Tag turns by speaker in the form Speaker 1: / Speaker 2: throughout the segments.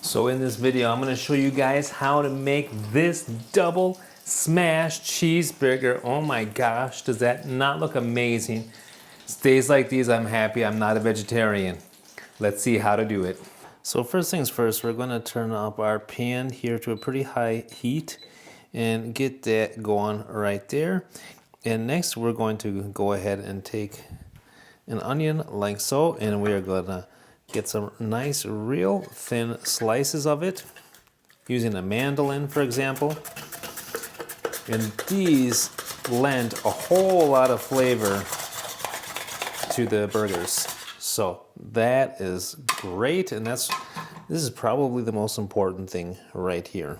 Speaker 1: So in this video, I'm going to show you guys how to make this double smash cheeseburger. Oh my gosh, does that not look amazing? Days like these, I'm happy I'm not a vegetarian. Let's see how to do it. So first things first, we're going to turn up our pan here to a pretty high heat and get that going right there. And next, we're going to go ahead and take an onion like so, and we are going to get some nice real thin slices of it using a mandolin, for example. And these lend a whole lot of flavor to the burgers. So that is great, and this is probably the most important thing right here.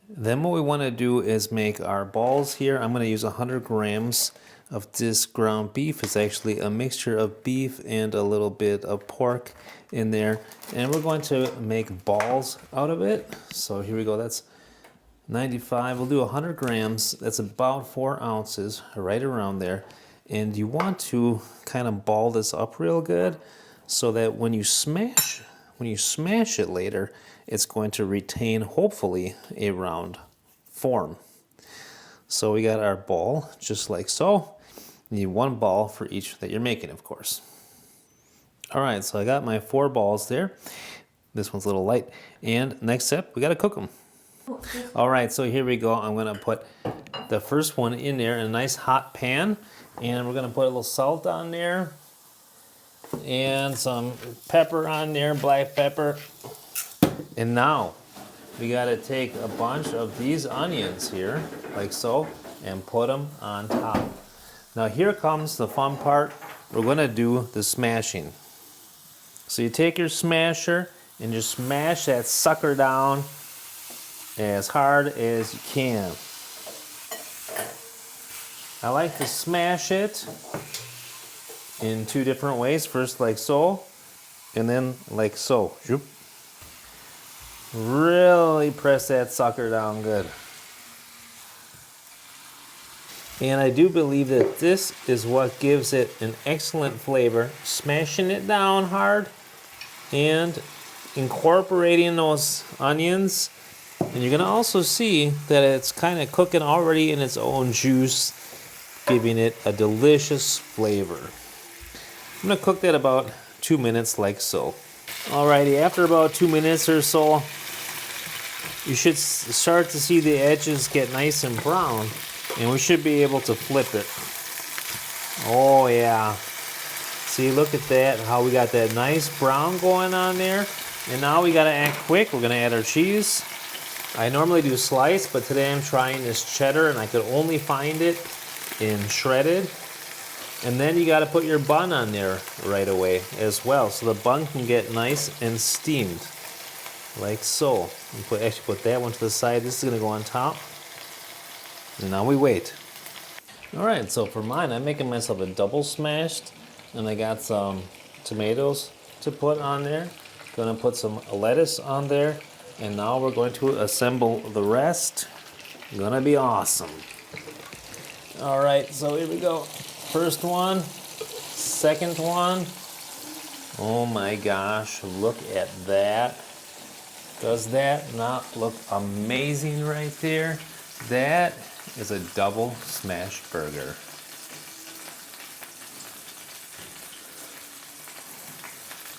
Speaker 1: Then what we want to do is make our balls here. I'm going to use 100 grams of this ground beef. It's actually a mixture of beef and a little bit of pork in there. And we're going to make balls out of it. So here we go. That's 95. We'll do 100 grams. That's about 4 ounces, right around there. And you want to kind of ball this up real good so that when you smash it later, it's going to retain, hopefully, a round form. So we got our ball, just like so. You need one ball for each that you're making, of course. All right, so I got my 4 balls there. This one's a little light. And next step, we gotta cook them. All right, so here we go. I'm gonna put the first one in there in a nice hot pan. And we're gonna put a little salt on there. And some pepper on there, black pepper. And now we got to take a bunch of these onions here, like so, and put them on top. Now here comes the fun part. We're going to do the smashing. So you take your smasher and just smash that sucker down as hard as you can. I like to smash it in 2 different ways. First like so, and then like so. Really press that sucker down good. And I do believe that this is what gives it an excellent flavor. Smashing it down hard and incorporating those onions. And you're gonna also see that it's kind of cooking already in its own juice, giving it a delicious flavor. I'm gonna cook that about 2 minutes like so. Alrighty, after about 2 minutes or so, you should start to see the edges get nice and brown, and we should be able to flip it. Oh yeah. See, look at that, how we got that nice brown going on there. And now we gotta act quick. We're gonna add our cheese. I normally do slice, but today I'm trying this cheddar, and I could only find it in shredded. And then you gotta put your bun on there right away as well, so the bun can get nice and steamed. Like so. Actually put that one to the side. This is gonna go on top. And now we wait. All right, so for mine, I'm making myself a double smashed, and I got some tomatoes to put on there. Gonna put some lettuce on there, and now we're going to assemble the rest. Gonna be awesome. All right, so here we go. First one, second one. Oh my gosh, look at that. Does that not look amazing right there? That is a double smash burger.